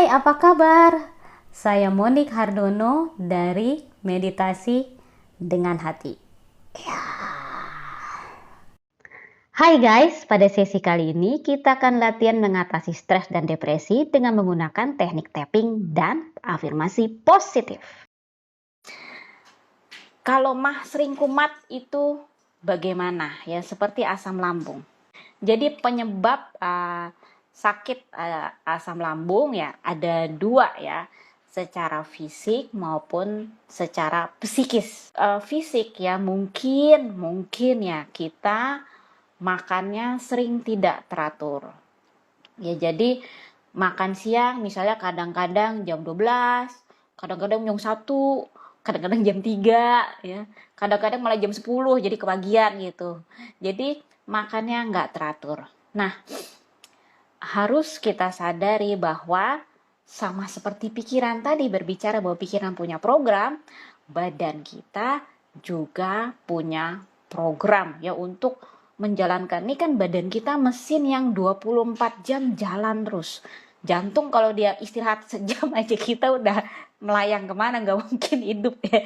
apa kabar? Saya Monik Hardono dari Meditasi dengan Hati. Hai guys, pada sesi kali ini kita akan latihan mengatasi stres dan depresi dengan menggunakan teknik tapping dan afirmasi positif. Kalau mah sering kumat itu bagaimana? Ya, seperti asam lambung. Jadi penyebab sakit asam lambung ya ada dua ya, secara fisik maupun secara psikis. Fisik ya mungkin ya kita makannya sering tidak teratur. Ya jadi makan siang misalnya kadang-kadang jam 12, kadang-kadang jam 1, kadang-kadang jam 3 ya. Kadang-kadang malah jam 10 jadi kebagian gitu. Jadi makannya nggak teratur. Nah, harus kita sadari bahwa sama seperti pikiran tadi berbicara bahwa pikiran punya program, badan kita juga punya program ya untuk menjalankan. Ini kan badan kita mesin yang 24 jam jalan terus. Jantung kalau dia istirahat sejam aja kita udah melayang kemana, nggak mungkin hidup ya.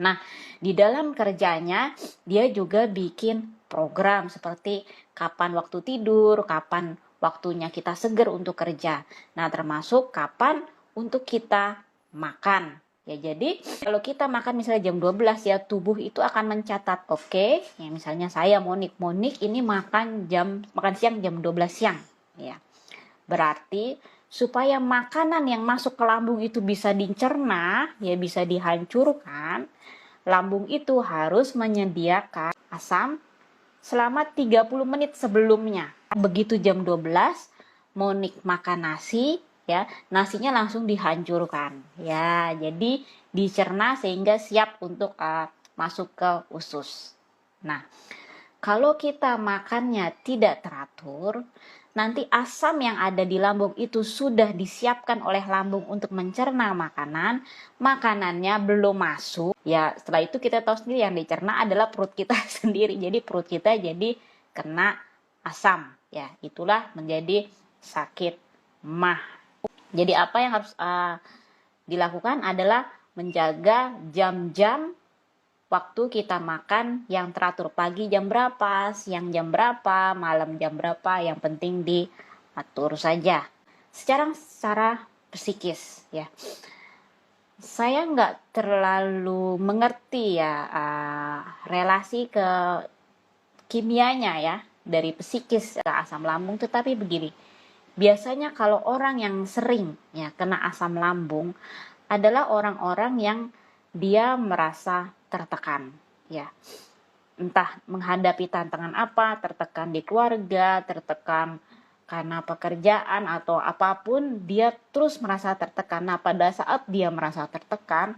Nah, di dalam kerjanya dia juga bikin program seperti kapan waktu tidur, kapan waktunya kita seger untuk kerja. Nah, termasuk kapan untuk kita makan. Ya, jadi kalau kita makan misalnya jam 12 ya, tubuh itu akan mencatat, oke, ya misalnya saya Monik ini makan siang jam 12 siang, ya. Berarti supaya makanan yang masuk ke lambung itu bisa dicerna, ya bisa dihancurkan, lambung itu harus menyediakan asam selama 30 menit sebelumnya. Begitu jam 12 Monik makan nasi, ya, nasinya langsung dihancurkan. Ya, jadi dicerna sehingga siap untuk masuk ke usus. Nah, kalau kita makannya tidak teratur, nanti asam yang ada di lambung itu sudah disiapkan oleh lambung untuk mencerna makanan, makanannya belum masuk. Ya, setelah itu kita tahu sendiri yang dicerna adalah perut kita sendiri. Jadi perut kita jadi kena asam. Ya, itulah menjadi sakit mah. Jadi apa yang harus dilakukan adalah menjaga jam-jam waktu kita makan yang teratur. Pagi jam berapa, siang jam berapa, malam jam berapa, yang penting diatur saja. Secara psikis ya, saya nggak terlalu mengerti ya relasi ke kimianya ya dari psikis ke asam lambung, tetapi begini, biasanya kalau orang yang sering ya kena asam lambung adalah orang-orang yang dia merasa tertekan ya, entah menghadapi tantangan apa, tertekan di keluarga, tertekan karena pekerjaan atau apapun, dia terus merasa tertekan. Nah, pada saat dia merasa tertekan,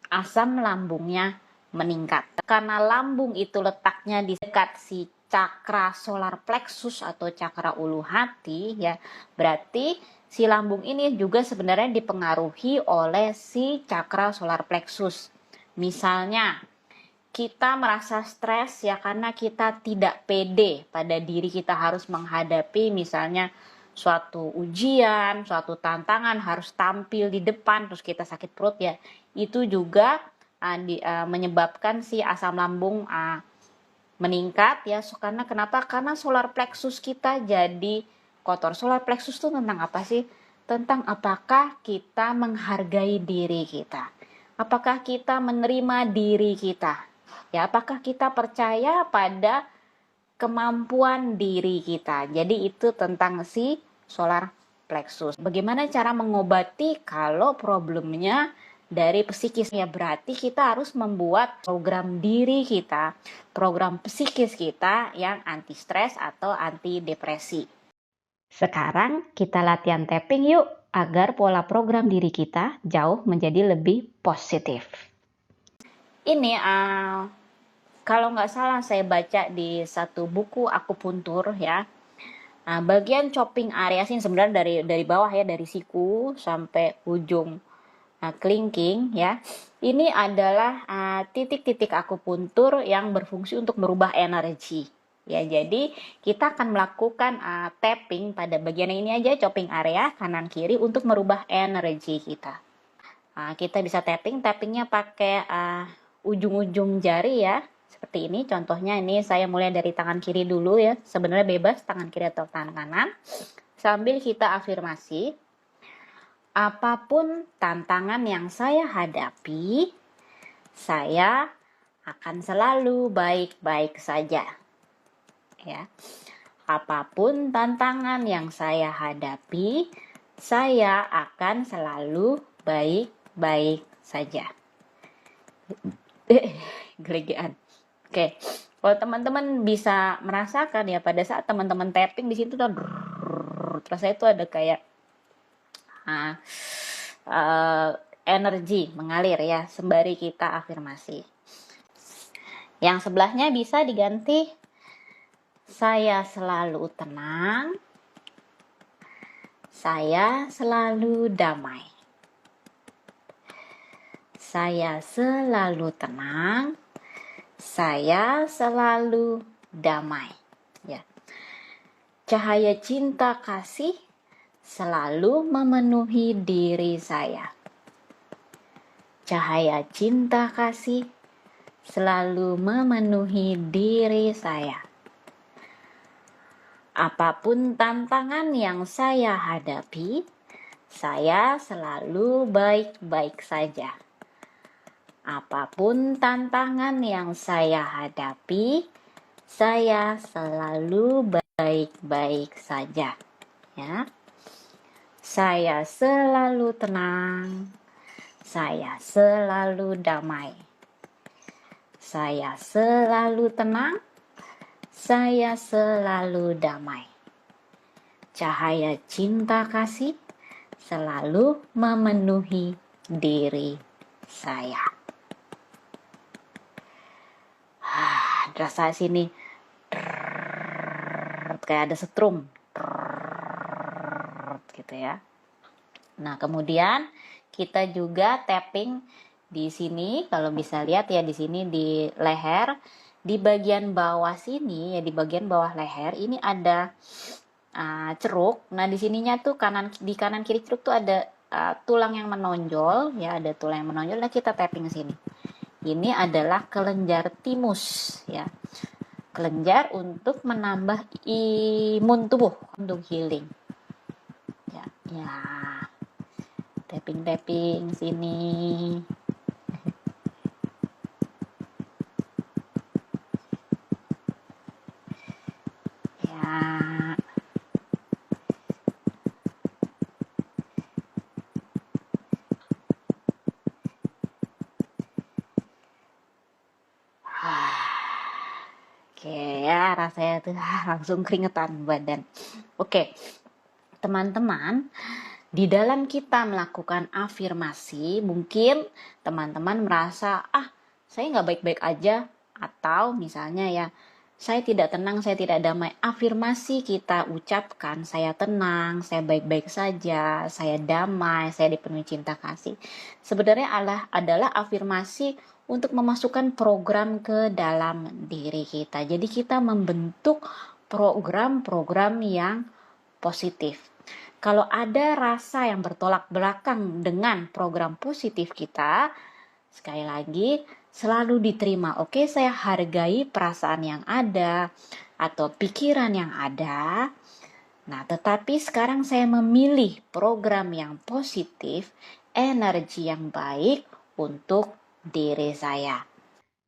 asam lambungnya meningkat. Karena lambung itu letaknya di dekat si cakra solar plexus atau cakra ulu hati ya, berarti si lambung ini juga sebenarnya dipengaruhi oleh si cakra solar plexus. Misalnya kita merasa stres ya karena kita tidak pede pada diri kita harus menghadapi misalnya suatu ujian, suatu tantangan harus tampil di depan, terus kita sakit perut ya, itu juga menyebabkan si asam lambung meningkat ya. Karena kenapa? Karena solar plexus kita jadi kotor. Solar plexus itu tentang apa sih? Tentang apakah kita menghargai diri kita, apakah kita menerima diri kita ya, apakah kita percaya pada kemampuan diri kita. Jadi itu tentang si solar plexus. Bagaimana cara mengobati kalau problemnya dari psikis ya, berarti kita harus membuat program diri kita, program psikis kita yang anti stres atau anti depresi. Sekarang kita latihan tapping yuk agar pola program diri kita jauh menjadi lebih positif. Ini kalau nggak salah saya baca di satu buku akupuntur ya. Nah, bagian chopping area sini sebenarnya dari bawah ya, dari siku sampai ujung kelingking ya. Ini adalah titik-titik akupuntur yang berfungsi untuk merubah energi Ya, jadi kita akan melakukan tapping pada bagian ini aja, chopping area kanan kiri untuk merubah energi kita. Kita bisa tappingnya pakai ujung-ujung jari ya, seperti ini. Contohnya ini saya mulai dari tangan kiri dulu ya, sebenarnya bebas tangan kiri atau tangan kanan. Sambil kita afirmasi, apapun tantangan yang saya hadapi, saya akan selalu baik-baik saja. Ya. Apapun tantangan yang saya hadapi, saya akan selalu baik-baik saja. Gelegean. Oke. Kalau teman-teman bisa merasakan ya, pada saat teman-teman tapping di situ tuh terasa itu ada kayak energi mengalir ya, sembari kita afirmasi. Yang sebelahnya bisa diganti, saya selalu tenang, saya selalu damai. Saya selalu tenang, saya selalu damai. Ya. Cahaya cinta kasih selalu memenuhi diri saya. Cahaya cinta kasih selalu memenuhi diri saya. Apapun tantangan yang saya hadapi, saya selalu baik-baik saja. Apapun tantangan yang saya hadapi, saya selalu baik-baik saja. Ya. Saya selalu tenang, saya selalu damai. Saya selalu tenang, saya selalu damai. Cahaya cinta kasih selalu memenuhi diri saya. Rasa sini kayak ada setrum gitu ya. Nah, kemudian kita juga tapping di sini, kalau bisa lihat ya, di sini di leher. Di bagian bawah sini ya, di bagian bawah leher ini ada ceruk. Nah, di sininya tuh di kanan kiri ceruk tuh ada tulang yang menonjol ya, ada tulang yang menonjol. Nah, kita tapping sini. Ini adalah kelenjar timus ya. Kelenjar untuk menambah imun tubuh untuk healing. Ya. Tapping sini. Rasanya tuh langsung keringetan badan. Oke, teman-teman, di dalam kita melakukan afirmasi, mungkin teman-teman merasa, saya nggak baik-baik aja, atau misalnya ya, saya tidak tenang, saya tidak damai. Afirmasi kita ucapkan, saya tenang, saya baik-baik saja, saya damai, saya dipenuhi cinta kasih. Sebenarnya adalah afirmasi untuk memasukkan program ke dalam diri kita. Jadi kita membentuk program-program yang positif. Kalau ada rasa yang bertolak belakang dengan program positif kita, sekali lagi selalu diterima. Oke, saya hargai perasaan yang ada atau pikiran yang ada. Nah, tetapi sekarang saya memilih program yang positif, energi yang baik untuk diri saya.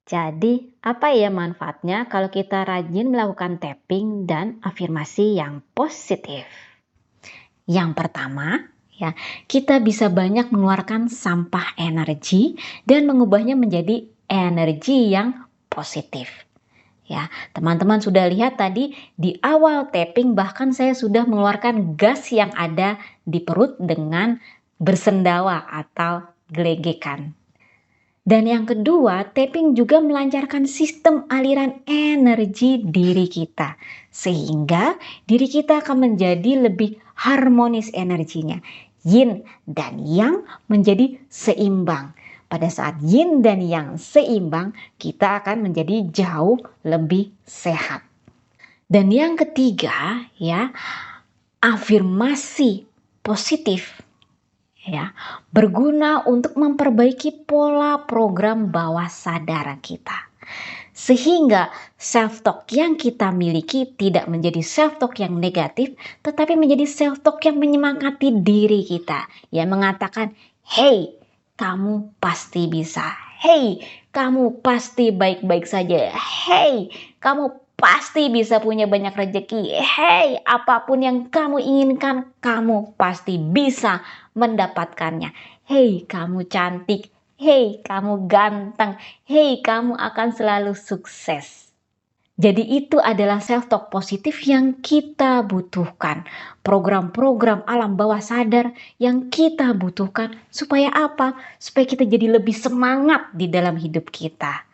Jadi, apa ya manfaatnya kalau kita rajin melakukan tapping dan afirmasi yang positif? Yang pertama, ya, kita bisa banyak mengeluarkan sampah energi dan mengubahnya menjadi energi yang positif. Ya, teman-teman sudah lihat tadi di awal tapping, bahkan saya sudah mengeluarkan gas yang ada di perut dengan bersendawa atau gelegekan. Dan yang kedua, tapping juga melancarkan sistem aliran energi diri kita. Sehingga diri kita akan menjadi lebih harmonis energinya. Yin dan yang menjadi seimbang. Pada saat yin dan yang seimbang, kita akan menjadi jauh lebih sehat. Dan yang ketiga ya, afirmasi positif ya, berguna untuk memperbaiki pola program bawah sadar kita. Sehingga self-talk yang kita miliki tidak menjadi self-talk yang negatif, tetapi menjadi self-talk yang menyemangati diri kita. Yang mengatakan, hey, kamu pasti bisa. Hey, kamu pasti baik-baik saja. Hey, kamu pasti bisa punya banyak rezeki. Hey, apapun yang kamu inginkan, kamu pasti bisa mendapatkannya. Hey, kamu cantik. Hey, kamu ganteng. Hey, kamu akan selalu sukses. Jadi itu adalah self-talk positif yang kita butuhkan. Program-program alam bawah sadar yang kita butuhkan. Supaya apa? Supaya kita jadi lebih semangat di dalam hidup kita.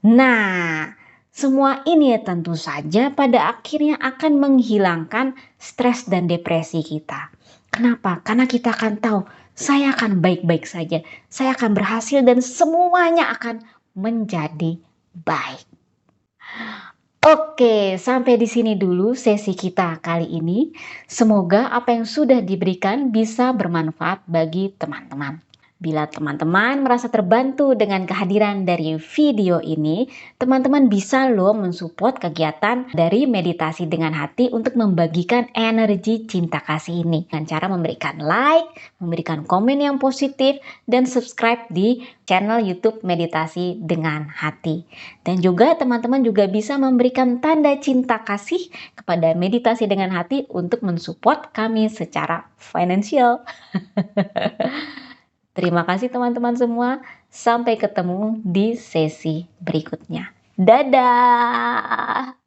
Nah, semua ini ya tentu saja pada akhirnya akan menghilangkan stres dan depresi kita. Kenapa? Karena kita akan tahu, saya akan baik-baik saja. Saya akan berhasil dan semuanya akan menjadi baik. Oke, sampai di sini dulu sesi kita kali ini. Semoga apa yang sudah diberikan bisa bermanfaat bagi teman-teman. Bila teman-teman merasa terbantu dengan kehadiran dari video ini, teman-teman bisa loh mensupport kegiatan dari meditasi dengan hati untuk membagikan energi cinta kasih ini. Dengan cara memberikan like, memberikan komen yang positif, dan subscribe di channel YouTube Meditasi dengan Hati. Dan juga teman-teman juga bisa memberikan tanda cinta kasih kepada Meditasi dengan Hati untuk mensupport kami secara finansial. Terima kasih teman-teman semua. Sampai ketemu di sesi berikutnya. Dadah!